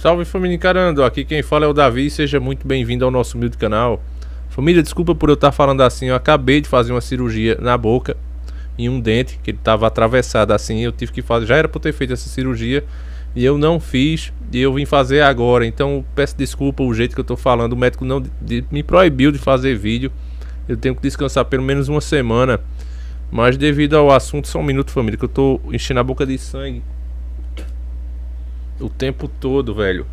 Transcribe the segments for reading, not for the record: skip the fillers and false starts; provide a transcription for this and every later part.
Salve família encarando, aqui quem fala é o Davi, seja muito bem-vindo ao nosso humilde canal. Família, desculpa por eu estar falando assim, eu acabei de fazer uma cirurgia na boca, em um dente, que ele estava atravessado assim, eu tive que fazer, já era para ter feito essa cirurgia, e eu não fiz, e eu vim fazer agora, então peço desculpa o jeito que eu estou falando, o médico não me proibiu de fazer vídeo, eu tenho que descansar pelo menos uma semana, mas devido ao assunto, só um minuto família, que eu estou enchendo a boca de sangue o tempo todo, velho.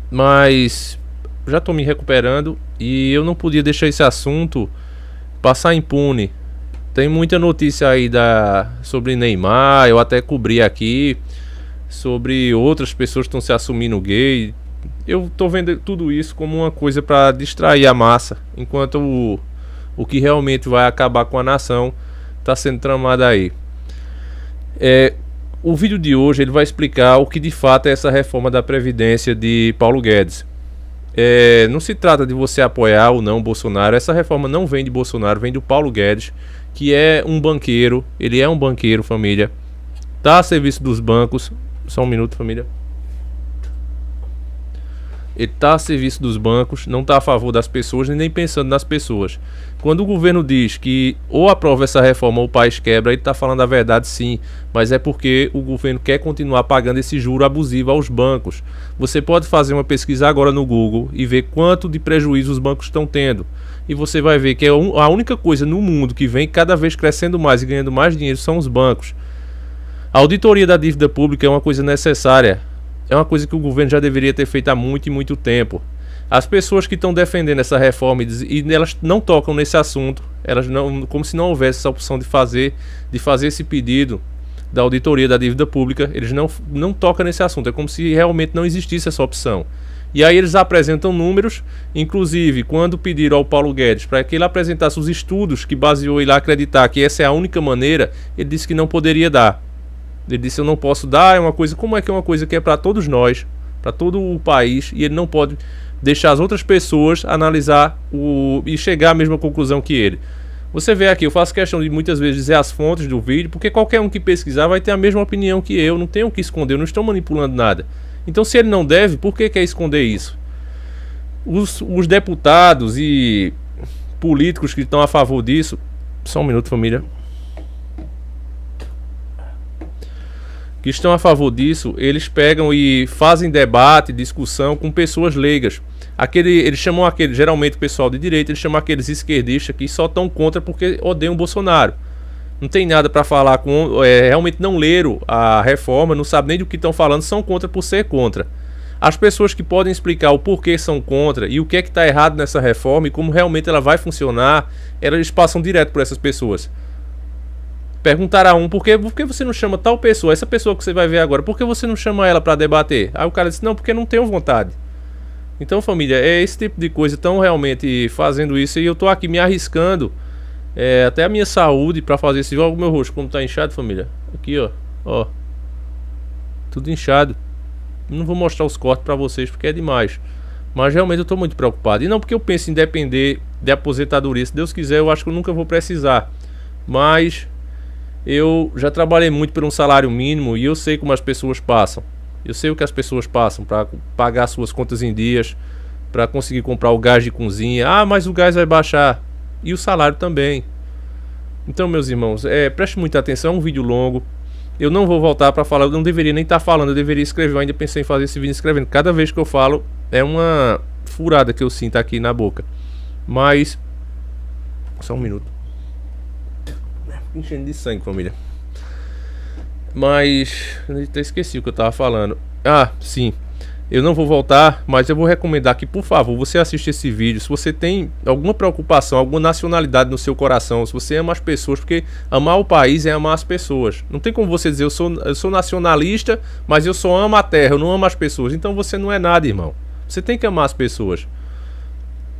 Mas já tô me recuperando e eu não podia deixar esse assunto passar impune. Tem muita notícia aí sobre Neymar, eu até cobri aqui, sobre outras pessoas que estão se assumindo gay. Eu tô vendo tudo isso como uma coisa para distrair a massa, enquanto o que realmente vai acabar com a nação tá sendo tramado aí. O vídeo de hoje ele vai explicar o que de fato é essa reforma da Previdência de Paulo Guedes. Não se trata de você apoiar ou não Bolsonaro. Essa reforma não vem de Bolsonaro, vem do Paulo Guedes, que é um banqueiro. Ele é um banqueiro, família. Está a serviço dos bancos. Só um minuto, família. Ele está a serviço dos bancos, não está a favor das pessoas, nem pensando nas pessoas. Quando o governo diz que ou aprova essa reforma ou o país quebra, ele está falando a verdade sim, mas é porque o governo quer continuar pagando esse juro abusivo aos bancos. Você pode fazer uma pesquisa agora no Google e ver quanto de prejuízo os bancos estão tendo. E você vai ver que a única coisa no mundo que vem cada vez crescendo mais e ganhando mais dinheiro são os bancos. A auditoria da dívida pública é uma coisa necessária. É uma coisa que o governo já deveria ter feito há muito e muito tempo. As pessoas que estão defendendo essa reforma e elas não tocam nesse assunto, elas não, como se não houvesse essa opção de fazer esse pedido da auditoria da dívida pública, eles não tocam nesse assunto, é como se realmente não existisse essa opção. E aí eles apresentam números, inclusive quando pediram ao Paulo Guedes para que ele apresentasse os estudos que baseou ele a acreditar que essa é a única maneira, ele disse que não poderia dar. Ele disse: eu não posso dar, é uma coisa, como é que é uma coisa que é para todos nós, para todo o país, e ele não pode deixar as outras pessoas analisar e chegar à mesma conclusão que ele. Você vê aqui, eu faço questão de muitas vezes dizer as fontes do vídeo, porque qualquer um que pesquisar vai ter a mesma opinião que eu, não tenho o que esconder, eu não estou manipulando nada. Então se ele não deve, por que quer esconder isso? Os deputados e políticos que estão a favor disso, só um minuto família, que estão a favor disso, eles pegam e fazem debate, discussão com pessoas leigas. Eles chamam geralmente o pessoal de direita, eles chamam aqueles esquerdistas que só estão contra porque odeiam o Bolsonaro. Não tem nada para falar, realmente não leram a reforma, não sabem nem do que estão falando, são contra por ser contra. As pessoas que podem explicar o porquê são contra e o que é que está errado nessa reforma e como realmente ela vai funcionar, eles passam direto por essas pessoas. Perguntar a por que você não chama tal pessoa, essa pessoa que você vai ver agora, por que você não chama ela para debater? Aí o cara disse: não, porque não tenho vontade. Então família, é esse tipo de coisa, estão realmente fazendo isso e eu tô aqui me arriscando até a minha saúde para fazer isso. Olha o meu rosto como tá inchado, família. Aqui ó, tudo inchado. Não vou mostrar os cortes para vocês porque é demais, mas realmente eu tô muito preocupado. E não porque eu penso em depender de aposentadoria, se Deus quiser eu acho que eu nunca vou precisar, mas eu já trabalhei muito por um salário mínimo e eu sei como as pessoas passam. Eu sei o que as pessoas passam para pagar suas contas em dias, para conseguir comprar o gás de cozinha. Ah, mas o gás vai baixar. E o salário também. Então, meus irmãos, preste muita atenção, é um vídeo longo. Eu não vou voltar para falar, eu não deveria nem estar falando, eu deveria escrever. Eu ainda pensei em fazer esse vídeo escrevendo. Cada vez que eu falo, é uma furada que eu sinto aqui na boca. Mas, só um minuto. Enchendo de sangue, família. Mas eu até esqueci o que eu tava falando. Ah, sim. Eu não vou voltar, mas eu vou recomendar que, por favor, você assista esse vídeo. Se você tem alguma preocupação, alguma nacionalidade no seu coração, se você ama as pessoas, porque amar o país é amar as pessoas. Não tem como você dizer: eu sou nacionalista, mas eu só amo a terra, eu não amo as pessoas. Então você não é nada, irmão. Você tem que amar as pessoas.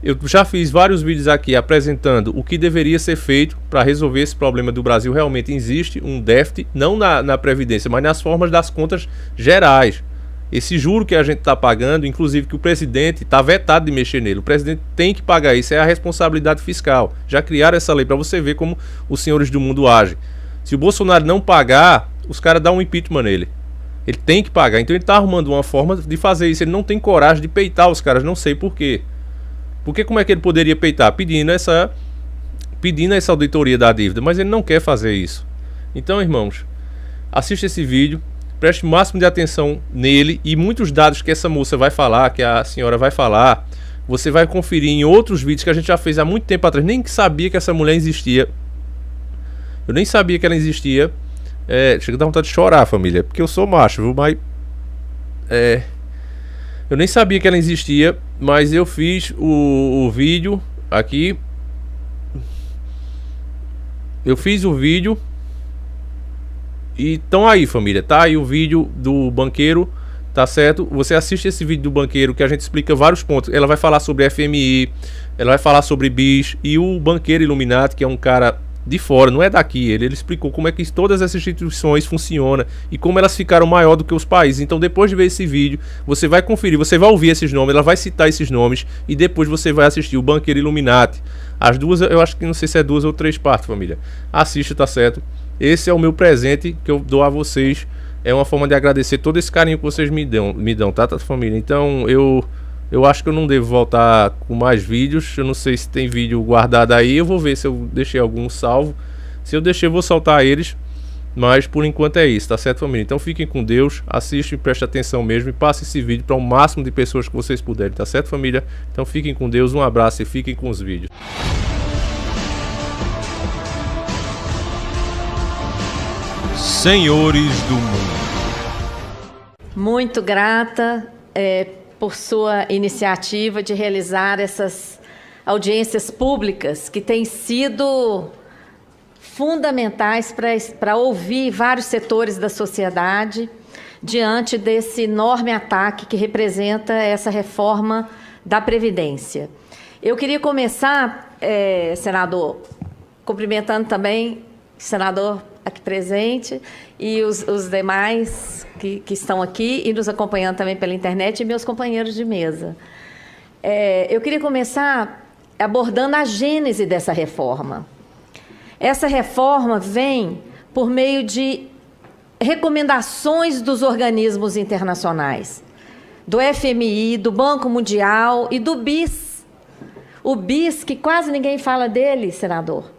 Eu já fiz vários vídeos aqui apresentando o que deveria ser feito para resolver esse problema do Brasil. Realmente existe um déficit, não na Previdência, mas nas formas das contas gerais. Esse juro que a gente está pagando, inclusive que o presidente está vetado de mexer nele. O presidente tem que pagar isso, é a responsabilidade fiscal. Já criaram essa lei para você ver como os senhores do mundo agem. Se o Bolsonaro não pagar, os caras dão um impeachment nele. Ele tem que pagar. Então ele tá arrumando uma forma de fazer isso. Ele não tem coragem de peitar os caras, não sei por quê. Porque como é que ele poderia peitar? Pedindo essa auditoria da dívida, mas ele não quer fazer isso. Então, irmãos, assista esse vídeo, preste o máximo de atenção nele e muitos dados que essa moça vai falar, que a senhora vai falar, você vai conferir em outros vídeos que a gente já fez há muito tempo atrás. Nem sabia que essa mulher existia. Eu nem sabia que ela existia. Chega a dar vontade de chorar, família, porque eu sou macho, viu? Mas eu nem sabia que ela existia, mas eu fiz o vídeo aqui. Eu fiz o vídeo. E estão aí, família. Tá aí o vídeo do banqueiro, tá certo? Você assiste esse vídeo do banqueiro que a gente explica vários pontos. Ela vai falar sobre FMI, ela vai falar sobre BIS e o banqueiro Illuminati, que é um cara de fora, não é daqui. Ele explicou como é que todas essas instituições funcionam e como elas ficaram maior do que os países. Então, depois de ver esse vídeo, você vai conferir, você vai ouvir esses nomes, ela vai citar esses nomes e depois você vai assistir o banqueiro Illuminati. As duas, eu acho que não sei se é 2 ou 3 partes, família. Assista, tá certo? Esse é o meu presente que eu dou a vocês. É uma forma de agradecer todo esse carinho que vocês me dão, tá, família? Então, eu acho que eu não devo voltar com mais vídeos. Eu não sei se tem vídeo guardado aí. Eu vou ver se eu deixei algum salvo. Se eu deixei, eu vou soltar eles. Mas por enquanto é isso, tá certo, família? Então fiquem com Deus, assistam e prestem atenção mesmo. E passem esse vídeo para o máximo de pessoas que vocês puderem, tá certo, família? Então fiquem com Deus, um abraço e fiquem com os vídeos. Senhores do Mundo. Muito grata por sua iniciativa de realizar essas audiências públicas que têm sido fundamentais para ouvir vários setores da sociedade diante desse enorme ataque que representa essa reforma da Previdência. Eu queria começar, senador, cumprimentando também o senador aqui presente e os demais que estão aqui e nos acompanhando também pela internet e meus companheiros de mesa. Eu queria começar abordando a gênese dessa reforma. Essa reforma vem por meio de recomendações dos organismos internacionais, do FMI, do Banco Mundial e do BIS. O BIS, que quase ninguém fala dele, senador.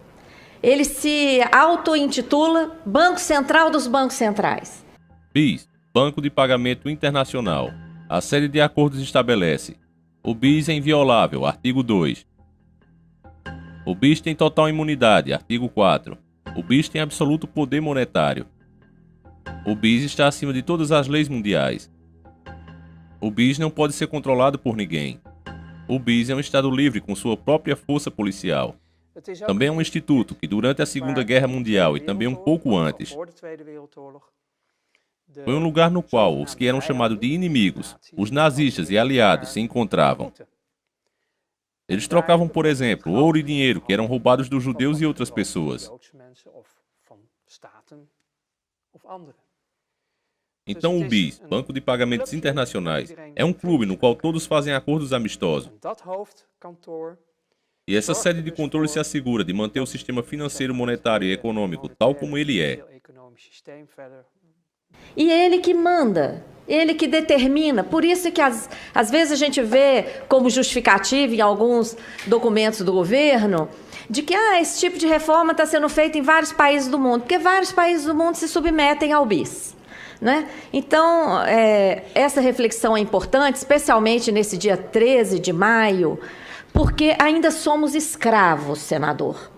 Ele se auto-intitula Banco Central dos Bancos Centrais. BIS, Banco de Pagamento Internacional. A série de acordos estabelece: o BIS é inviolável, artigo 2. O BIS tem total imunidade, artigo 4. O BIS tem absoluto poder monetário. O BIS está acima de todas as leis mundiais. O BIS não pode ser controlado por ninguém. O BIS é um Estado livre com sua própria força policial. Também é um instituto que, durante a Segunda Guerra Mundial e também um pouco antes, foi um lugar no qual os que eram chamados de inimigos, os nazistas e aliados, se encontravam. Eles trocavam, por exemplo, ouro e dinheiro que eram roubados dos judeus e outras pessoas. Então o BIS, Banco de Pagamentos Internacionais, é um clube no qual todos fazem acordos amistosos. E essa sede de controle se assegura de manter o sistema financeiro, monetário e econômico tal como ele é. E ele que manda, ele que determina. Por isso que às vezes a gente vê como justificativa em alguns documentos do governo de que esse tipo de reforma está sendo feita em vários países do mundo, porque vários países do mundo se submetem ao BIS. Né? Então, essa reflexão é importante, especialmente nesse dia 13 de maio, porque ainda somos escravos, senador.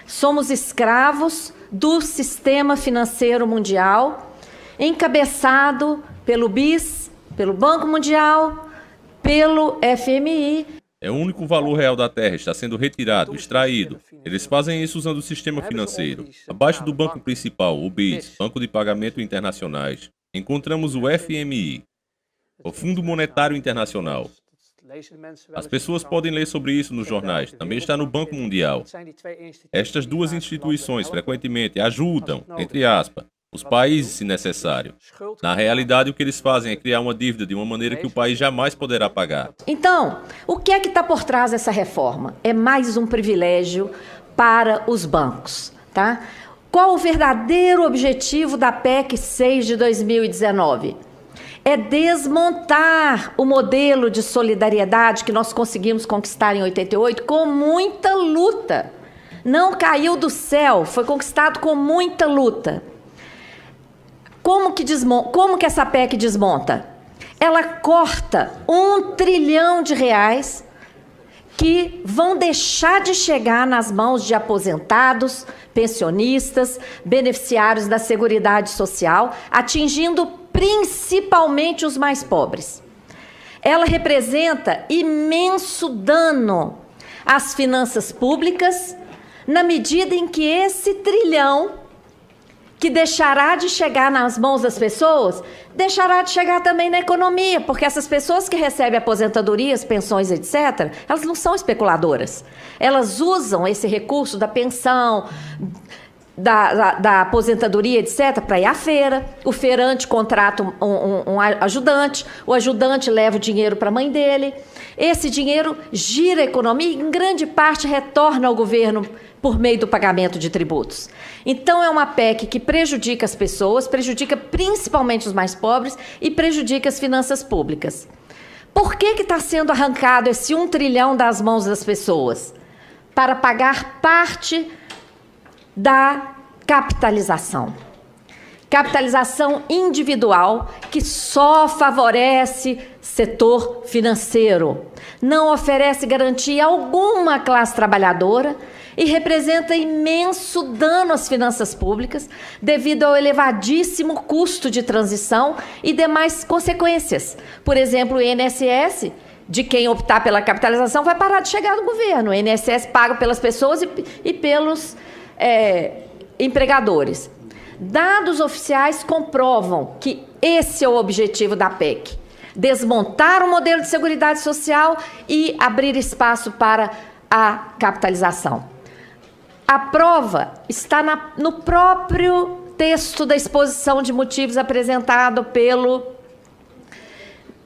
Somos escravos do sistema financeiro mundial, encabeçado pelo BIS, pelo Banco Mundial, pelo FMI. É o único valor real da Terra, está sendo retirado, extraído. Eles fazem isso usando o sistema financeiro. Abaixo do banco principal, o BIS, Banco de Pagamento Internacionais, encontramos o FMI, o Fundo Monetário Internacional. As pessoas podem ler sobre isso nos jornais, também está no Banco Mundial. Estas duas instituições frequentemente ajudam, entre aspas, os países se necessário. Na realidade, o que eles fazem é criar uma dívida de uma maneira que o país jamais poderá pagar. Então, o que é que está por trás dessa reforma? É mais um privilégio para os bancos, tá? Qual o verdadeiro objetivo da PEC 6 de 2019? É desmontar o modelo de solidariedade que nós conseguimos conquistar em 88 com muita luta. Não caiu do céu, foi conquistado com muita luta. Como que essa PEC desmonta? Ela corta R$1 trilhão que vão deixar de chegar nas mãos de aposentados, pensionistas, beneficiários da Seguridade Social, atingindo principalmente os mais pobres. Ela representa imenso dano às finanças públicas, na medida em que esse trilhão, que deixará de chegar nas mãos das pessoas, deixará de chegar também na economia, porque essas pessoas que recebem aposentadorias, pensões, etc., elas não são especuladoras. Elas usam esse recurso da pensão, da aposentadoria, etc., para ir à feira. O feirante contrata um ajudante, o ajudante leva o dinheiro para a mãe dele. Esse dinheiro gira a economia e, em grande parte, retorna ao governo por meio do pagamento de tributos. Então, é uma PEC que prejudica as pessoas, prejudica principalmente os mais pobres e prejudica as finanças públicas. Por que está sendo arrancado esse R$1 trilhão das mãos das pessoas? Para pagar parte da capitalização. Capitalização individual que só favorece setor financeiro, não oferece garantia alguma à classe trabalhadora e representa imenso dano às finanças públicas devido ao elevadíssimo custo de transição e demais consequências. Por exemplo, o INSS, de quem optar pela capitalização, vai parar de chegar no governo. O INSS paga pelas pessoas e pelos empregadores. Dados oficiais comprovam que esse é o objetivo da PEC: desmontar o modelo de seguridade social e abrir espaço para a capitalização. A prova está no próprio texto da exposição de motivos apresentado pelo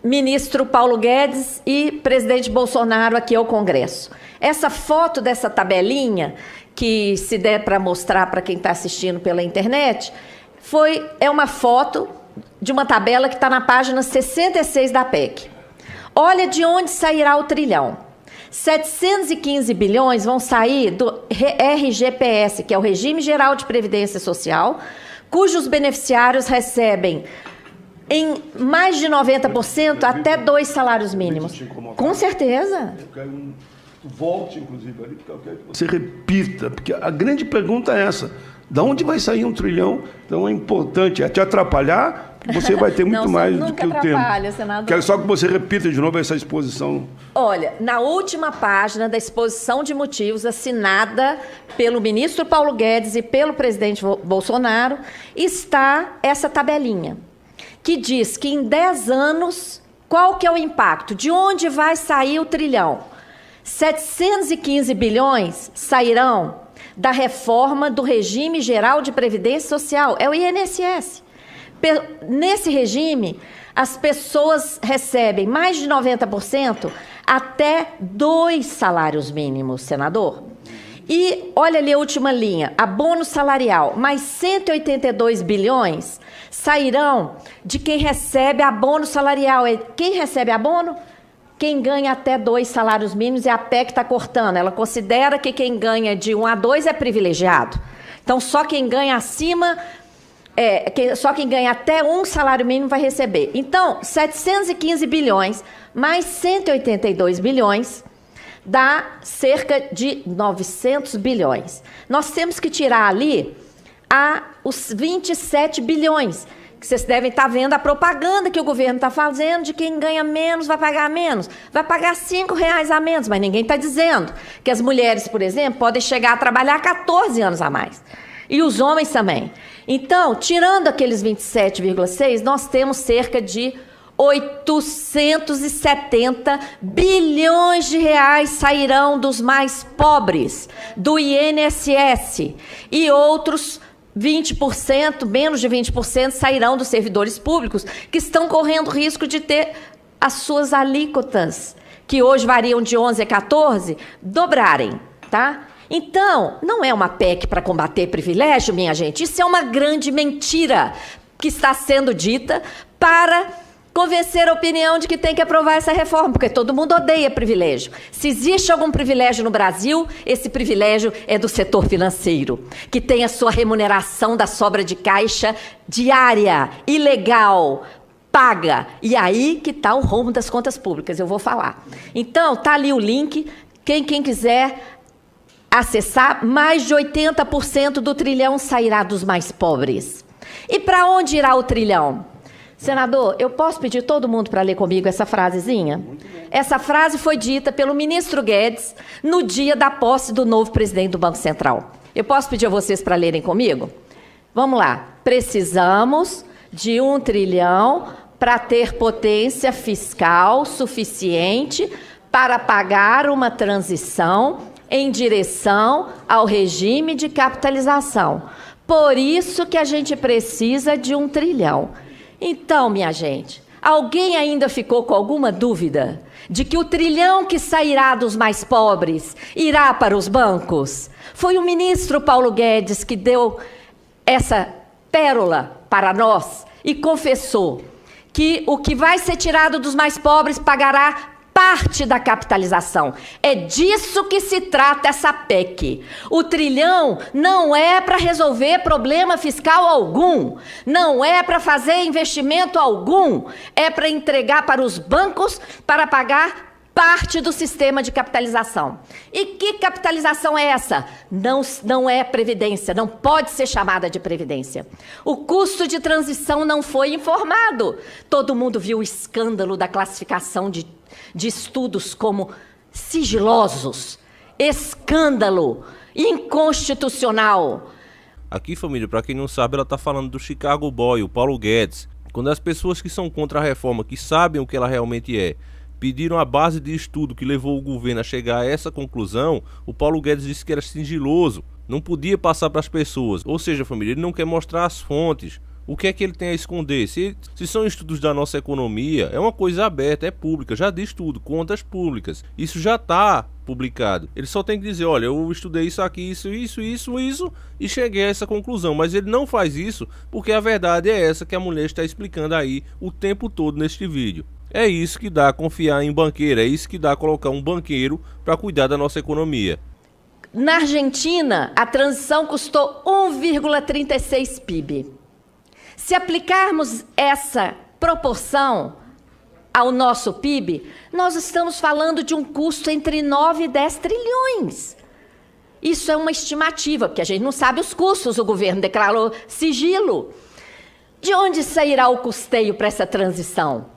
ministro Paulo Guedes e presidente Bolsonaro aqui ao Congresso. Essa foto dessa tabelinha, que se der para mostrar para quem está assistindo pela internet, é uma foto de uma tabela que está na página 66 da PEC. Olha de onde sairá o trilhão. 715 bilhões vão sair do RGPS, que é o Regime Geral de Previdência Social, cujos beneficiários recebem em mais de 90% até 2 salários mínimos. Com certeza. Eu quero volte, inclusive, ali, porque eu quero que você repita, porque a grande pergunta é essa: de onde vai sair R$1 trilhão? Então é importante, te atrapalhar, você vai ter muito mais do que o tempo. Senador. Quero só que você repita de novo essa exposição. Olha, na última página da exposição de motivos, assinada pelo ministro Paulo Guedes e pelo presidente Bolsonaro, está essa tabelinha, que diz que em 10 anos, qual que é o impacto? De onde vai sair o trilhão? 715 bilhões sairão da reforma do Regime Geral de Previdência Social, é o INSS. Nesse regime, as pessoas recebem mais de 90% até 2 salários mínimos, senador. E olha ali a última linha, abono salarial, mais 182 bilhões sairão de quem recebe abono salarial. Quem recebe abono? Quem ganha até 2 salários mínimos, e a PEC está cortando. Ela considera que quem ganha de 1 a 2 é privilegiado. Então, só quem ganha acima, só quem ganha até 1 salário mínimo vai receber. Então, 715 bilhões mais 182 bilhões dá cerca de 900 bilhões. Nós temos que tirar ali os 27 bilhões. Vocês devem estar vendo a propaganda que o governo está fazendo de quem ganha menos vai pagar menos. Vai pagar R$5 a menos, mas ninguém está dizendo que as mulheres, por exemplo, podem chegar a trabalhar 14 anos a mais. E os homens também. Então, tirando aqueles 27,6, nós temos cerca de 870 bilhões de reais sairão dos mais pobres, do INSS, e outros 20%, menos de 20%, sairão dos servidores públicos, que estão correndo risco de ter as suas alíquotas, que hoje variam de 11 a 14, dobrarem, tá? Então, não é uma PEC para combater privilégio, minha gente. Isso é uma grande mentira que está sendo dita para convencer a opinião de que tem que aprovar essa reforma, porque todo mundo odeia privilégio. Se existe algum privilégio no Brasil, esse privilégio é do setor financeiro, que tem a sua remuneração da sobra de caixa diária, ilegal, paga. E aí que está o rombo das contas públicas, eu vou falar. Então, está ali o link, quem quiser acessar, mais de 80% do trilhão sairá dos mais pobres. E para onde irá o trilhão? Senador, eu posso pedir todo mundo para ler comigo essa frasezinha? Essa frase foi dita pelo ministro Guedes no dia da posse do novo presidente do Banco Central. Eu posso pedir a vocês para lerem comigo? Vamos lá. Precisamos de 1 trilhão para ter potência fiscal suficiente para pagar uma transição em direção ao regime de capitalização. Por isso que a gente precisa de 1 trilhão. Então, minha gente, alguém ainda ficou com alguma dúvida de que o trilhão que sairá dos mais pobres irá para os bancos? Foi o ministro Paulo Guedes que deu essa pérola para nós e confessou que o que vai ser tirado dos mais pobres pagará parte da capitalização. É disso que se trata essa PEC. O trilhão não é para resolver problema fiscal algum, não é para fazer investimento algum, é para entregar para os bancos para pagar parte do sistema de capitalização. E que capitalização é essa? Não é previdência, não pode ser chamada de previdência. O custo de transição não foi informado. Todo mundo viu o escândalo da classificação de estudos como sigilosos. Escândalo inconstitucional. Aqui, família, para quem não sabe, ela está falando do Chicago Boy, o Paulo Guedes. Quando as pessoas que são contra a reforma, que sabem o que ela realmente é, pediram a base de estudo que levou o governo a chegar a essa conclusão, o Paulo Guedes disse que era sigiloso, não podia passar para as pessoas. Ou seja, família, ele não quer mostrar as fontes. O que é que ele tem a esconder? Se são estudos da nossa economia, é uma coisa aberta, é pública, já diz tudo, contas públicas. Isso já está publicado. Ele só tem que dizer, olha, eu estudei isso aqui, isso, e cheguei a essa conclusão. Mas ele não faz isso porque a verdade é essa que a mulher está explicando aí o tempo todo neste vídeo. É isso que dá a confiar em banqueiro, é isso que dá a colocar um banqueiro para cuidar da nossa economia. Na Argentina, a transição custou 1,36 PIB. Se aplicarmos essa proporção ao nosso PIB, nós estamos falando de um custo entre 9 e 10 trilhões. Isso é uma estimativa, porque a gente não sabe os custos, o governo declarou sigilo. De onde sairá o custeio para essa transição?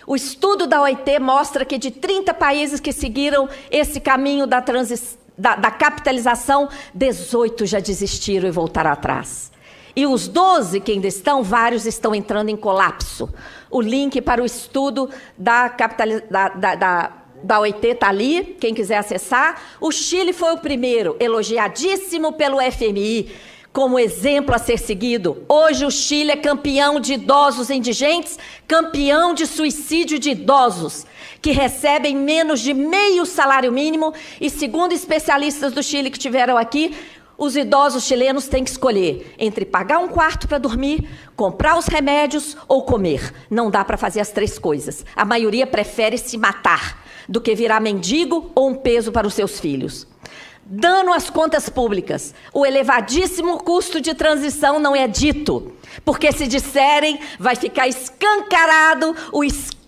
O estudo da OIT mostra que de 30 países que seguiram esse caminho da capitalização, 18 já desistiram e voltaram atrás. E os 12 que ainda estão, vários estão entrando em colapso. O link para o estudo da OIT está ali, quem quiser acessar. O Chile foi o primeiro, elogiadíssimo pelo FMI, como exemplo a ser seguido. Hoje o Chile é campeão de idosos indigentes, campeão de suicídio de idosos, que recebem menos de meio salário mínimo, e segundo especialistas do Chile que estiveram aqui, os idosos chilenos têm que escolher entre pagar um quarto para dormir, comprar os remédios ou comer. Não dá para fazer as 3 coisas. A maioria prefere se matar do que virar mendigo ou um peso para os seus filhos. Dano às contas públicas. O elevadíssimo custo de transição não é dito, porque se disserem, vai ficar escancarado o escândalo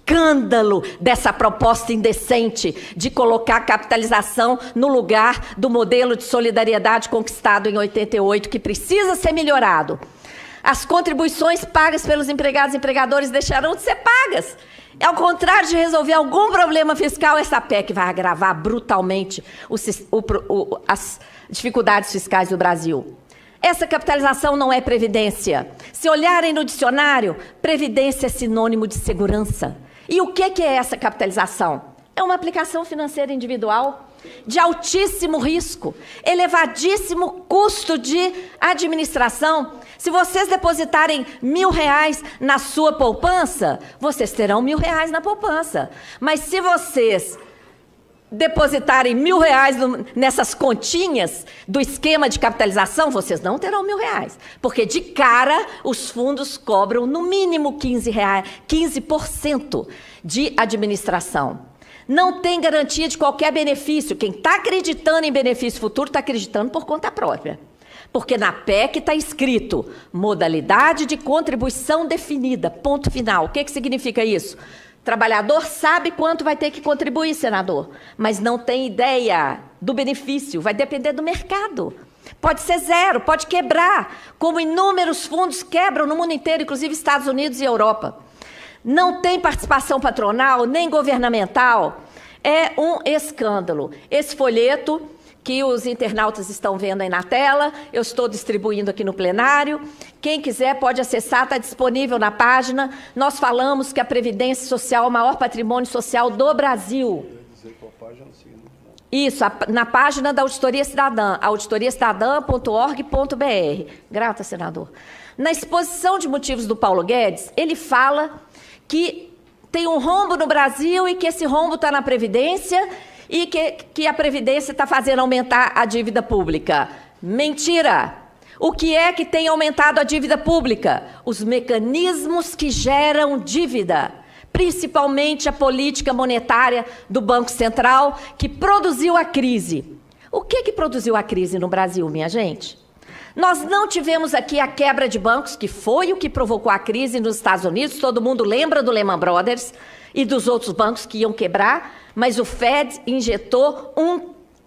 dessa proposta indecente de colocar a capitalização no lugar do modelo de solidariedade conquistado em 88, que precisa ser melhorado. As contribuições pagas pelos empregados e empregadores deixarão de ser pagas. Ao contrário de resolver algum problema fiscal, essa PEC vai agravar brutalmente as dificuldades fiscais do Brasil. Essa capitalização não é previdência. Se olharem no dicionário, previdência é sinônimo de segurança. E o que é essa capitalização? É uma aplicação financeira individual de altíssimo risco, elevadíssimo custo de administração. Se vocês depositarem R$1.000 na sua poupança, vocês terão R$1.000 na poupança. Mas se vocês depositarem R$1.000 nessas continhas do esquema de capitalização, vocês não terão R$1.000, porque de cara os fundos cobram no mínimo 15% de administração. Não tem garantia de qualquer benefício. Quem está acreditando em benefício futuro está acreditando por conta própria. Porque na PEC está escrito modalidade de contribuição definida, ponto final. O que significa isso? Trabalhador sabe quanto vai ter que contribuir, senador, mas não tem ideia do benefício, vai depender do mercado. Pode ser zero, pode quebrar, como inúmeros fundos quebram no mundo inteiro, inclusive Estados Unidos e Europa. Não tem participação patronal, nem governamental. É um escândalo. Esse folheto que os internautas estão vendo aí na tela, eu estou distribuindo aqui no plenário. Quem quiser pode acessar, está disponível na página. Nós falamos que a Previdência Social é o maior patrimônio social do Brasil. Isso, na página da Auditoria Cidadã, auditoriacidadã.org.br. Grata, senador. Na exposição de motivos do Paulo Guedes, ele fala que tem um rombo no Brasil e que esse rombo está na Previdência e que a Previdência está fazendo aumentar a dívida pública. Mentira! O que é que tem aumentado a dívida pública? Os mecanismos que geram dívida, principalmente a política monetária do Banco Central, que produziu a crise. O que produziu a crise no Brasil, minha gente? Nós não tivemos aqui a quebra de bancos, que foi o que provocou a crise nos Estados Unidos. Todo mundo lembra do Lehman Brothers e dos outros bancos que iam quebrar, mas o Fed injetou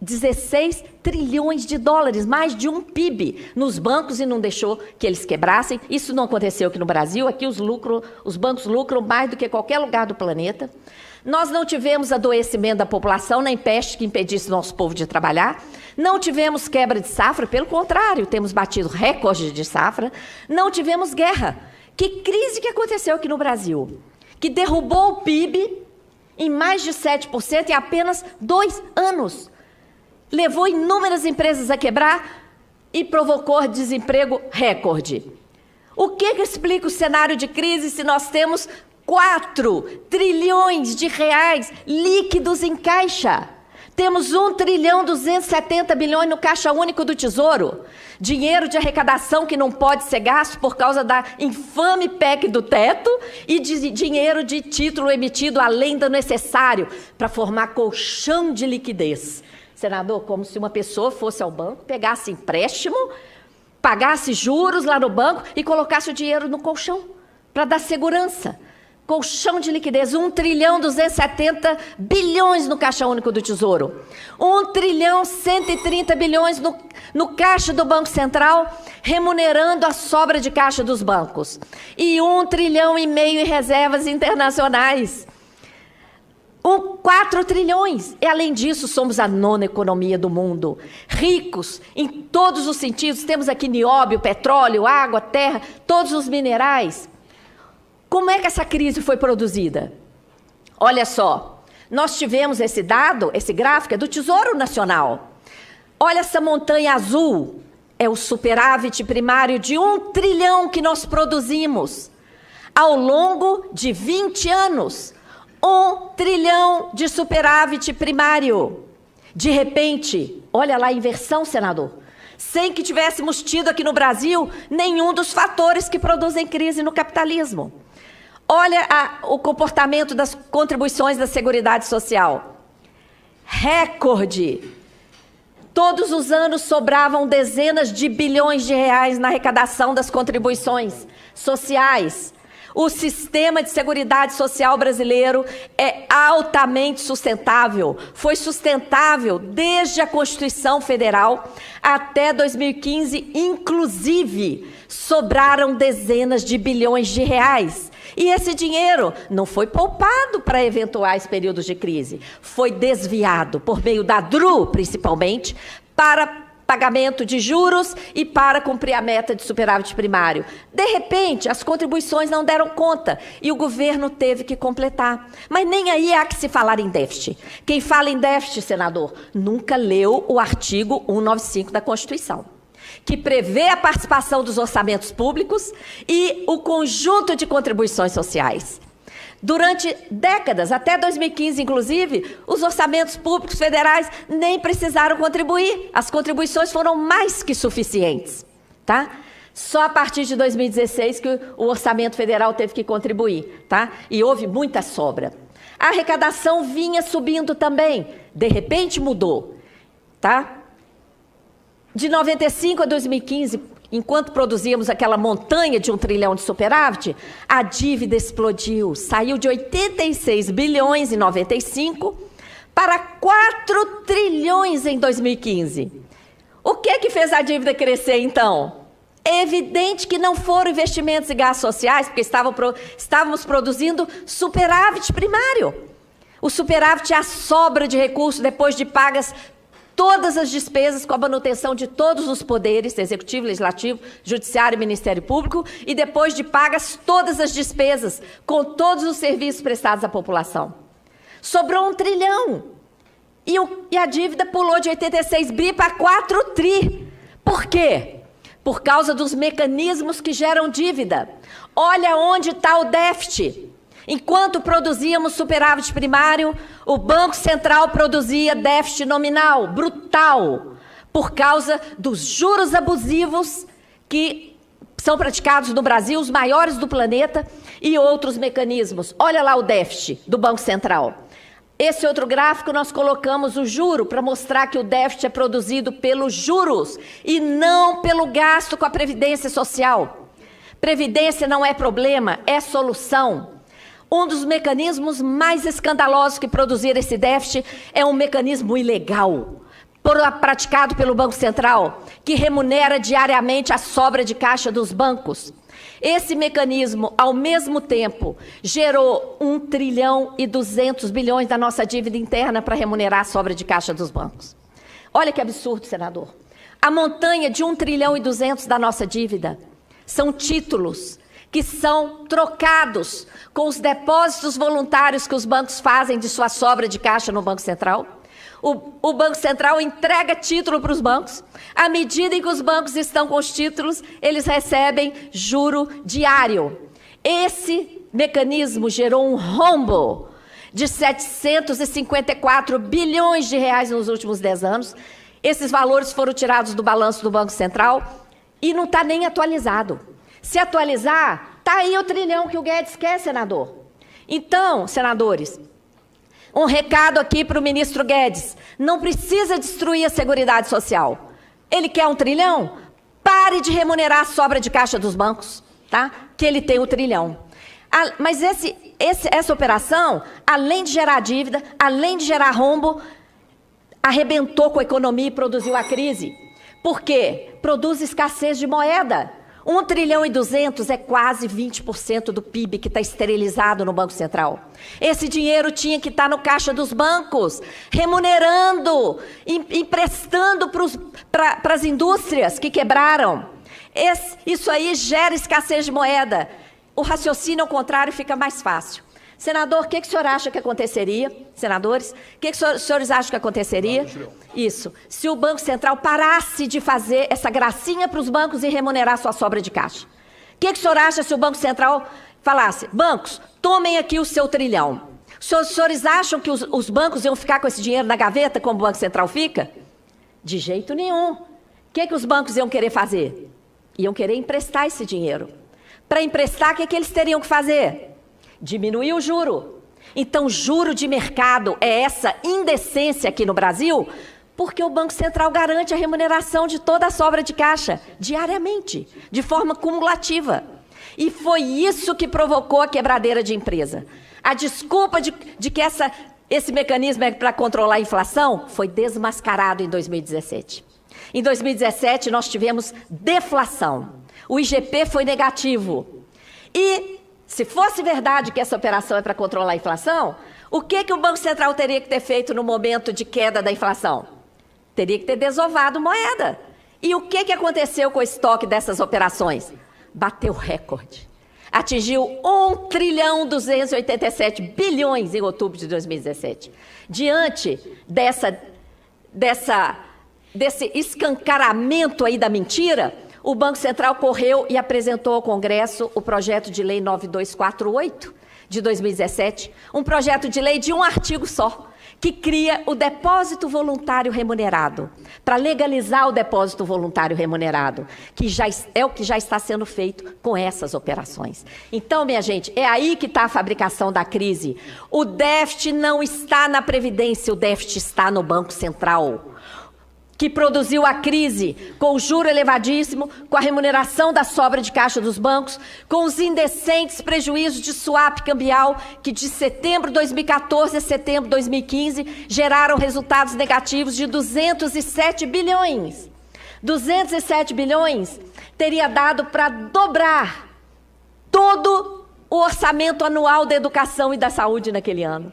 16 trilhões de dólares, mais de um PIB, nos bancos e não deixou que eles quebrassem. Isso não aconteceu aqui no Brasil. Aqui os bancos lucram mais do que qualquer lugar do planeta. Nós não tivemos adoecimento da população, nem peste que impedisse nosso povo de trabalhar. Não tivemos quebra de safra, pelo contrário, temos batido recorde de safra. Não tivemos guerra. Que crise que aconteceu aqui no Brasil? Que derrubou o PIB em mais de 7% em apenas 2 anos. Levou inúmeras empresas a quebrar e provocou desemprego recorde. O que explica o cenário de crise se nós temos 4 trilhões de reais líquidos em caixa? Temos 1.270 bilhões no Caixa Único do Tesouro. Dinheiro de arrecadação que não pode ser gasto por causa da infame PEC do teto e de dinheiro de título emitido além do necessário para formar colchão de liquidez. Senador, como se uma pessoa fosse ao banco, pegasse empréstimo, pagasse juros lá no banco e colocasse o dinheiro no colchão para dar segurança. Colchão de liquidez, 1.270 bilhões no Caixa Único do Tesouro. 1.130 bilhões no caixa do Banco Central, remunerando a sobra de caixa dos bancos. E 1,5 trilhão em reservas internacionais. 4 trilhões. E, além disso, somos a 9ª economia do mundo. Ricos em todos os sentidos. Temos aqui nióbio, petróleo, água, terra, todos os minerais. Como é que essa crise foi produzida? Olha só, nós tivemos esse dado, esse gráfico é do Tesouro Nacional. Olha essa montanha azul, é o superávit primário de 1 trilhão que nós produzimos. Ao longo de 20 anos, 1 trilhão de superávit primário. De repente, olha lá a inversão, senador. Sem que tivéssemos tido aqui no Brasil nenhum dos fatores que produzem crise no capitalismo. Olha o comportamento das contribuições da Seguridade Social. Recorde. Todos os anos sobravam dezenas de bilhões de reais na arrecadação das contribuições sociais. O sistema de seguridade social brasileiro é altamente sustentável. Foi sustentável desde a Constituição Federal até 2015, inclusive, sobraram dezenas de bilhões de reais. E esse dinheiro não foi poupado para eventuais períodos de crise, foi desviado por meio da DRU, principalmente, para pagamento de juros e para cumprir a meta de superávit primário. De repente, as contribuições não deram conta e o governo teve que completar. Mas nem aí há que se falar em déficit. Quem fala em déficit, senador, nunca leu o artigo 195 da Constituição, que prevê a participação dos orçamentos públicos e o conjunto de contribuições sociais. Durante décadas, até 2015, inclusive, os orçamentos públicos federais nem precisaram contribuir. As contribuições foram mais que suficientes, tá? Só a partir de 2016 que o orçamento federal teve que contribuir, tá? E houve muita sobra. A arrecadação vinha subindo também, de repente mudou, tá? De 95 a 2015, enquanto produzíamos aquela montanha de 1 trilhão de superávit, a dívida explodiu, saiu de 86 bilhões em 95 para 4 trilhões em 2015. O que fez a dívida crescer, então? É evidente que não foram investimentos e gastos sociais, porque estávamos produzindo superávit primário. O superávit é a sobra de recursos depois de pagas todas as despesas com a manutenção de todos os poderes, Executivo, Legislativo, Judiciário e Ministério Público, e depois de pagas todas as despesas com todos os serviços prestados à população. Sobrou 1 trilhão. E a dívida pulou de 86 bi para 4 tri. Por quê? Por causa dos mecanismos que geram dívida. Olha onde está o déficit. Enquanto produzíamos superávit primário, o Banco Central produzia déficit nominal, brutal, por causa dos juros abusivos que são praticados no Brasil, os maiores do planeta, e outros mecanismos. Olha lá o déficit do Banco Central. Esse outro gráfico nós colocamos o juro para mostrar que o déficit é produzido pelos juros e não pelo gasto com a Previdência Social. Previdência não é problema, é solução. Um dos mecanismos mais escandalosos que produziram esse déficit é um mecanismo ilegal, praticado pelo Banco Central, que remunera diariamente a sobra de caixa dos bancos. Esse mecanismo, ao mesmo tempo, gerou 1 trilhão e 200 bilhões da nossa dívida interna para remunerar a sobra de caixa dos bancos. Olha que absurdo, senador. A montanha de 1 trilhão e 200 da nossa dívida são títulos que são trocados com os depósitos voluntários que os bancos fazem de sua sobra de caixa no Banco Central. O Banco Central entrega título para os bancos. À medida em que os bancos estão com os títulos, eles recebem juro diário. Esse mecanismo gerou um rombo de 754 bilhões de reais nos últimos 10 anos. Esses valores foram tirados do balanço do Banco Central e não está nem atualizado. Se atualizar, está aí o trilhão que o Guedes quer, senador. Então, senadores, um recado aqui para o ministro Guedes. Não precisa destruir a Seguridade Social. Ele quer 1 trilhão? Pare de remunerar a sobra de caixa dos bancos, tá? Que ele tem 1 trilhão. Mas essa operação, além de gerar dívida, além de gerar rombo, arrebentou com a economia e produziu a crise. Por quê? Produz escassez de moeda. 1 trilhão e 200 é quase 20% do PIB que está esterilizado no Banco Central. Esse dinheiro tinha que estar no caixa dos bancos, remunerando, emprestando para as indústrias que quebraram. Isso aí gera escassez de moeda. O raciocínio ao contrário fica mais fácil. Senador, o que o senhor acha que aconteceria? Senadores, o que os senhores acham que aconteceria? Isso. Se o Banco Central parasse de fazer essa gracinha para os bancos e remunerar sua sobra de caixa. O que o senhor acha se o Banco Central falasse, bancos, tomem aqui o seu trilhão. Os senhores acham que os bancos iam ficar com esse dinheiro na gaveta como o Banco Central fica? De jeito nenhum. O que os bancos iam querer fazer? Iam querer emprestar esse dinheiro. Para emprestar, o que eles teriam que fazer? Diminuir o juro. Então, juro de mercado é essa indecência aqui no Brasil, porque o Banco Central garante a remuneração de toda a sobra de caixa, diariamente, de forma cumulativa. E foi isso que provocou a quebradeira de empresa. A desculpa de que esse mecanismo é para controlar a inflação foi desmascarado em 2017. Em 2017, nós tivemos deflação. O IGP foi negativo. E se fosse verdade que essa operação é para controlar a inflação, o que o Banco Central teria que ter feito no momento de queda da inflação? Teria que ter desovado moeda. E o que aconteceu com o estoque dessas operações? Bateu recorde. Atingiu 1 trilhão 287 bilhões em outubro de 2017. Diante desse escancaramento aí da mentira, o Banco Central correu e apresentou ao Congresso o projeto de lei 9248, de 2017, um projeto de lei de um artigo só, que cria o depósito voluntário remunerado, para legalizar o depósito voluntário remunerado, que é o que já está sendo feito com essas operações. Então, minha gente, é aí que está a fabricação da crise. O déficit não está na Previdência, o déficit está no Banco Central, que produziu a crise com o juro elevadíssimo, com a remuneração da sobra de caixa dos bancos, com os indecentes prejuízos de swap cambial, que de setembro de 2014 a setembro de 2015 geraram resultados negativos de 207 bilhões. 207 bilhões teria dado para dobrar todo o orçamento anual da educação e da saúde naquele ano.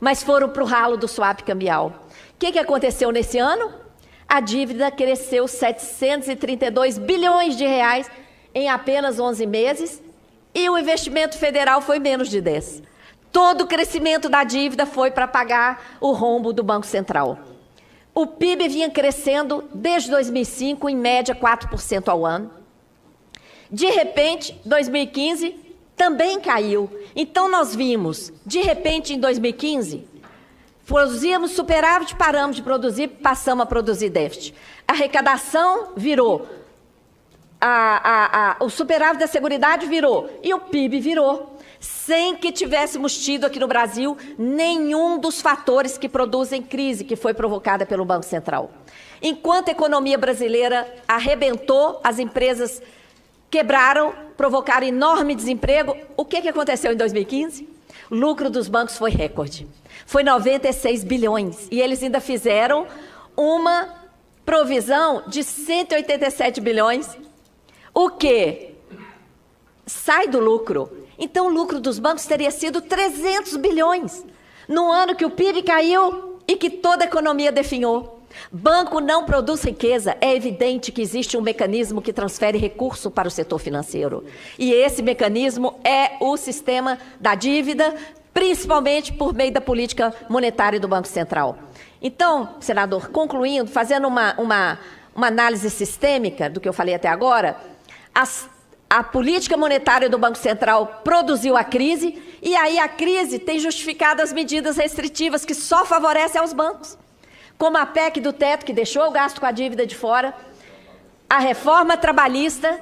Mas foram para o ralo do swap cambial. O que aconteceu nesse ano? A dívida cresceu 732 bilhões de reais em apenas 11 meses e o investimento federal foi menos de 10. Todo o crescimento da dívida foi para pagar o rombo do Banco Central. O PIB vinha crescendo desde 2005, em média 4% ao ano. De repente, 2015 também caiu. Então nós vimos, de repente em 2015... produzíamos superávit, paramos de produzir, passamos a produzir déficit. A arrecadação virou, o superávit da Seguridade virou e o PIB virou, sem que tivéssemos tido aqui no Brasil nenhum dos fatores que produzem crise que foi provocada pelo Banco Central. Enquanto a economia brasileira arrebentou, as empresas quebraram, provocaram enorme desemprego, o que aconteceu em 2015? O lucro dos bancos foi recorde. Foi 96 bilhões. E eles ainda fizeram uma provisão de 187 bilhões. O que sai do lucro. Então, o lucro dos bancos teria sido 300 bilhões. No ano que o PIB caiu e que toda a economia definhou. Banco não produz riqueza. É evidente que existe um mecanismo que transfere recurso para o setor financeiro. E esse mecanismo é o sistema da dívida, principalmente por meio da política monetária do Banco Central. Então, senador, concluindo, fazendo uma análise sistêmica do que eu falei até agora, a política monetária do Banco Central produziu a crise, e aí a crise tem justificado as medidas restritivas que só favorecem aos bancos, como a PEC do teto, que deixou o gasto com a dívida de fora, a reforma trabalhista,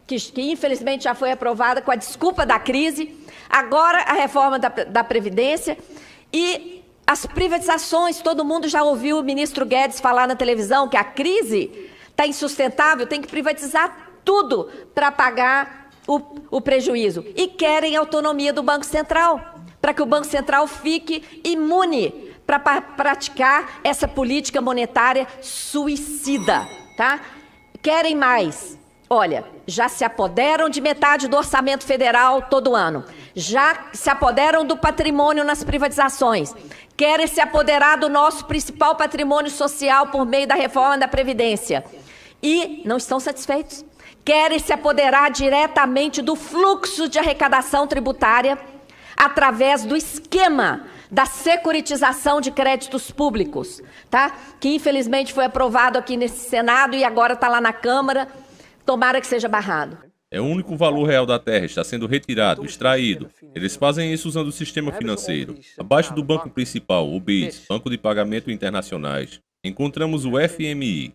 que infelizmente já foi aprovada com a desculpa da crise, agora a reforma da Previdência e as privatizações. Todo mundo já ouviu o ministro Guedes falar na televisão que a crise está insustentável, tem que privatizar tudo para pagar o prejuízo. E querem autonomia do Banco Central, para que o Banco Central fique imune para praticar essa política monetária suicida, tá? Querem mais. Olha, já se apoderam de metade do orçamento federal todo ano. Já se apoderam do patrimônio nas privatizações. Querem se apoderar do nosso principal patrimônio social por meio da reforma da Previdência. E não estão satisfeitos. Querem se apoderar diretamente do fluxo de arrecadação tributária através do esquema da securitização de créditos públicos, tá? Que infelizmente foi aprovado aqui nesse Senado e agora está lá na Câmara. Tomara que seja barrado. É o único valor real da terra, está sendo retirado, extraído. Eles fazem isso usando o sistema financeiro. Abaixo do banco principal, o BIS, Banco de Pagamento Internacionais, encontramos o FMI,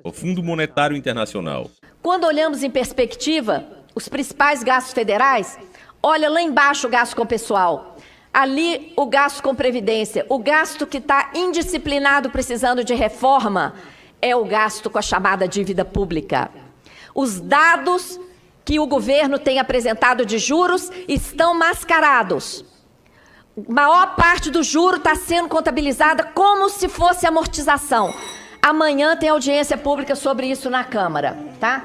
o Fundo Monetário Internacional. Quando olhamos em perspectiva, os principais gastos federais, olha lá embaixo o gasto com o pessoal. Ali o gasto com previdência, o gasto que está indisciplinado precisando de reforma, é o gasto com a chamada dívida pública. Os dados que o governo tem apresentado de juros estão mascarados. A maior parte do juro está sendo contabilizada como se fosse amortização. Amanhã tem audiência pública sobre isso na Câmara, tá?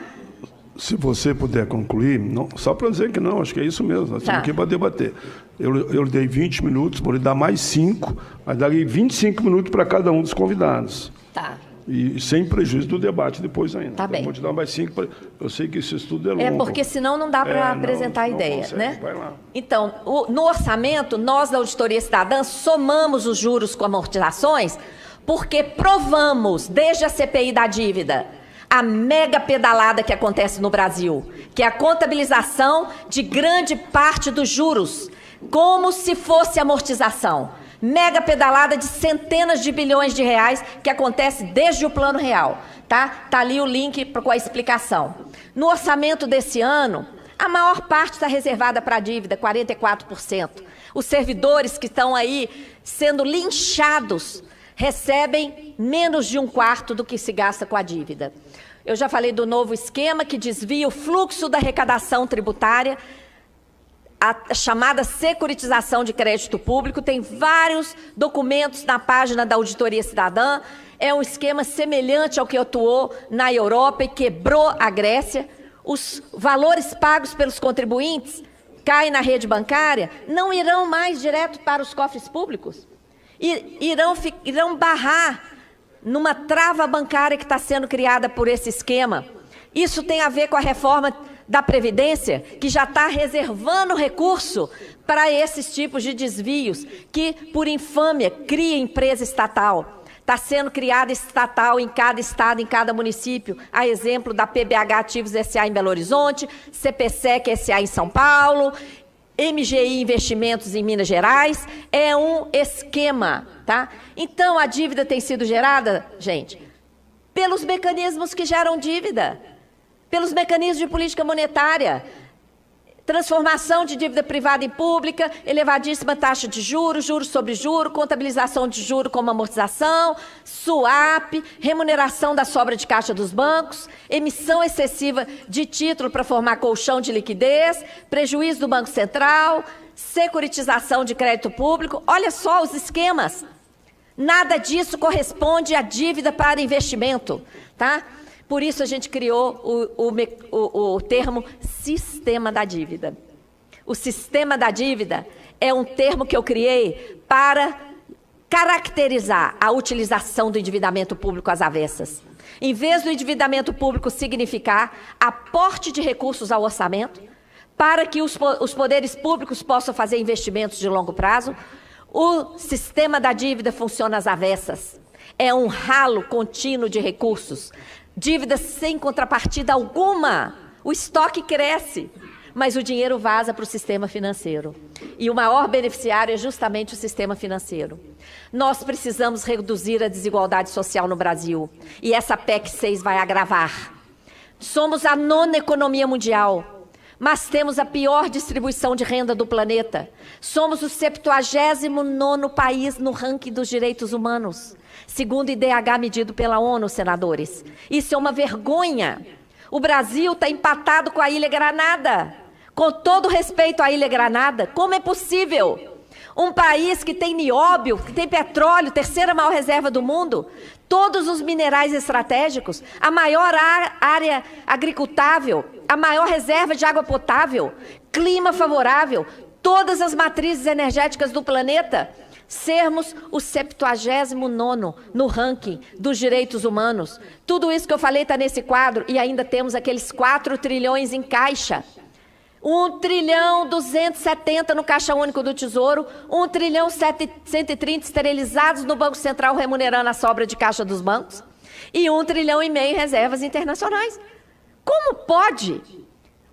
Se você puder concluir, não, só para dizer que não, acho que é isso mesmo, nós estamos aqui para debater. Eu dei 20 minutos, vou lhe dar mais 5, mas darei 25 minutos para cada um dos convidados. Tá. E sem prejuízo do debate depois ainda. Tá bem. Então, vou te dar mais 5, eu sei que esse estudo é longo. É porque senão não dá para apresentar a ideia, consegue, né? Vai lá. Então, no orçamento, nós da Auditoria Cidadã somamos os juros com amortizações porque provamos, desde a CPI da dívida, a mega pedalada que acontece no Brasil, que é a contabilização de grande parte dos juros, como se fosse amortização. Mega pedalada de centenas de bilhões de reais que acontece desde o Plano Real. Tá ali o link com a explicação. No orçamento desse ano, a maior parte está reservada para a dívida, 44%. Os servidores que estão aí sendo linchados recebem menos de 1/4 do que se gasta com a dívida. Eu já falei do novo esquema que desvia o fluxo da arrecadação tributária, a chamada securitização de crédito público. Tem vários documentos na página da Auditoria Cidadã. É um esquema semelhante ao que atuou na Europa e quebrou a Grécia. Os valores pagos pelos contribuintes caem na rede bancária, não irão mais direto para os cofres públicos. Irão barrar numa trava bancária que está sendo criada por esse esquema. Isso tem a ver com a reforma da Previdência, que já está reservando recurso para esses tipos de desvios, que, por infâmia, cria empresa estatal. Está sendo criada estatal em cada estado, em cada município, a exemplo da PBH Ativos S.A. em Belo Horizonte, CPSEC S.A. em São Paulo, MGI Investimentos em Minas Gerais. É um esquema, tá? Então, a dívida tem sido gerada, gente, pelos mecanismos que geram dívida, pelos mecanismos de política monetária, transformação de dívida privada em pública, elevadíssima taxa de juros, juros sobre juros, contabilização de juros como amortização, swap, remuneração da sobra de caixa dos bancos, emissão excessiva de título para formar colchão de liquidez, prejuízo do Banco Central, securitização de crédito público. Olha só os esquemas. Nada disso corresponde à dívida para investimento, tá? Por isso a gente criou o termo sistema da dívida. O sistema da dívida é um termo que eu criei para caracterizar a utilização do endividamento público às avessas. Em vez do endividamento público significar aporte de recursos ao orçamento, para que os poderes públicos possam fazer investimentos de longo prazo, o sistema da dívida funciona às avessas. É um ralo contínuo de recursos. Dívida sem contrapartida alguma. O estoque cresce, mas o dinheiro vaza para o sistema financeiro. E o maior beneficiário é justamente o sistema financeiro. Nós precisamos reduzir a desigualdade social no Brasil. E essa PEC 6 vai agravar. Somos a 9ª economia mundial, mas temos a pior distribuição de renda do planeta. Somos o 79º país no ranking dos direitos humanos, segundo o IDH medido pela ONU, senadores. Isso é uma vergonha. O Brasil está empatado com a Ilha Granada. Com todo respeito à Ilha Granada, como é possível? Um país que tem nióbio, que tem petróleo, terceira maior reserva do mundo, todos os minerais estratégicos, a maior área agricultável, a maior reserva de água potável, clima favorável, todas as matrizes energéticas do planeta, sermos o 79º no ranking dos direitos humanos. Tudo isso que eu falei está nesse quadro e ainda temos aqueles 4 trilhões em caixa. 1.270 no Caixa Único do Tesouro, 1.130 esterilizados no Banco Central remunerando a sobra de caixa dos bancos e 1,5 trilhão em reservas internacionais. Como pode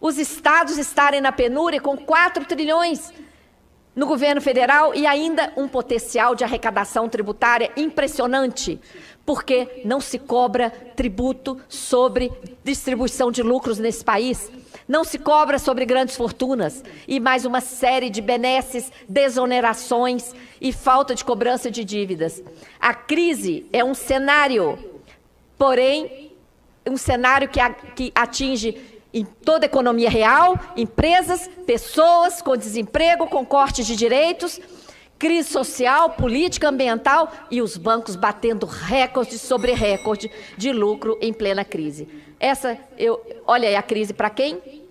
os estados estarem na penúria com 4 trilhões no governo federal e ainda um potencial de arrecadação tributária impressionante? Porque não se cobra tributo sobre distribuição de lucros nesse país, não se cobra sobre grandes fortunas e mais uma série de benesses, desonerações e falta de cobrança de dívidas. A crise é um cenário, porém, um cenário que atinge em toda a economia real, empresas, pessoas com desemprego, com cortes de direitos, crise social, política ambiental e os bancos batendo recorde sobre recorde de lucro em plena crise. Olha aí a crise para quem?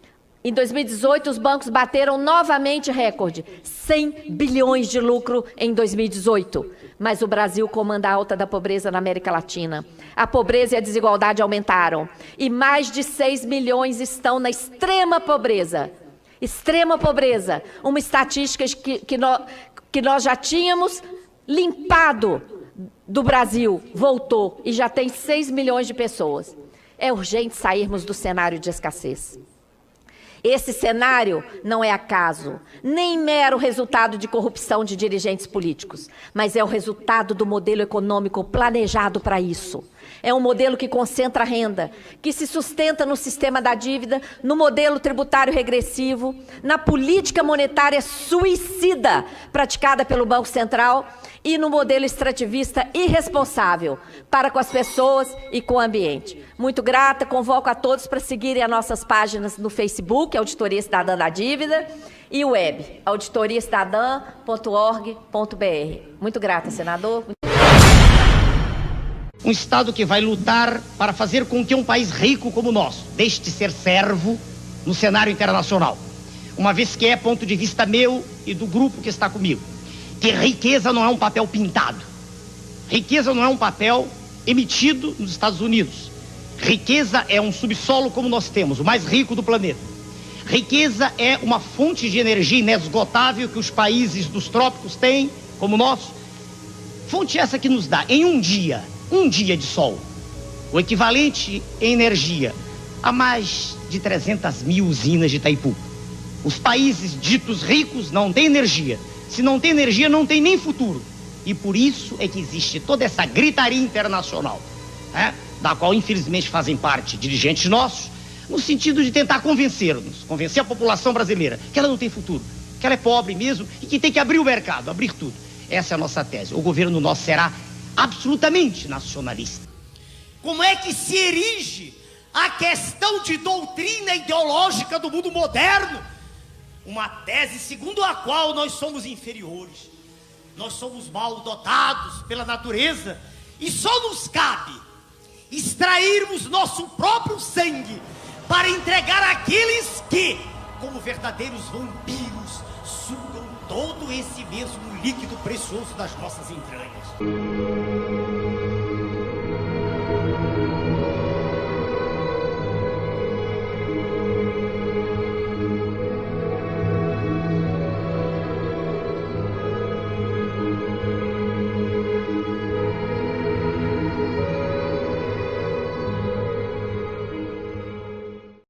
Em 2018, os bancos bateram novamente recorde, 100 bilhões de lucro em 2018. Mas o Brasil comanda a alta da pobreza na América Latina. A pobreza e a desigualdade aumentaram. E mais de 6 milhões estão na extrema pobreza. Extrema pobreza. Uma estatística que nós já tínhamos limpado do Brasil. Voltou e já tem 6 milhões de pessoas. É urgente sairmos do cenário de escassez. Esse cenário não é acaso, nem mero resultado de corrupção de dirigentes políticos, mas é o resultado do modelo econômico planejado para isso. É um modelo que concentra a renda, que se sustenta no sistema da dívida, no modelo tributário regressivo, na política monetária suicida praticada pelo Banco Central e no modelo extrativista irresponsável para com as pessoas e com o ambiente. Muito grata, convoco a todos para seguirem as nossas páginas no Facebook, Auditoria Cidadã da Dívida, e web, auditoriacidadã.org.br. Muito grata, senador. Um Estado que vai lutar para fazer com que um país rico como o nosso deixe de ser servo no cenário internacional. Uma vez que é ponto de vista meu e do grupo que está comigo, que riqueza não é um papel pintado. Riqueza não é um papel emitido nos Estados Unidos. Riqueza é um subsolo como nós temos, o mais rico do planeta. Riqueza é uma fonte de energia inesgotável que os países dos trópicos têm, como o nosso. Fonte essa que nos dá, em um dia de sol, o equivalente em energia a mais de 300 mil usinas de Itaipu. Os países ditos ricos não têm energia. Se não tem energia, não tem nem futuro. E por isso é que existe toda essa gritaria internacional, né, da qual infelizmente fazem parte dirigentes nossos, no sentido de tentar convencer a população brasileira que ela não tem futuro, que ela é pobre mesmo e que tem que abrir o mercado, abrir tudo. Essa é a nossa tese. O governo nosso será absolutamente nacionalista. Como é que se erige a questão de doutrina ideológica do mundo moderno? Uma tese segundo a qual nós somos inferiores, nós somos mal dotados pela natureza e só nos cabe extrairmos nosso próprio sangue para entregar àqueles que, como verdadeiros vampiros, sugam todo esse mesmo líquido precioso das nossas entranhas.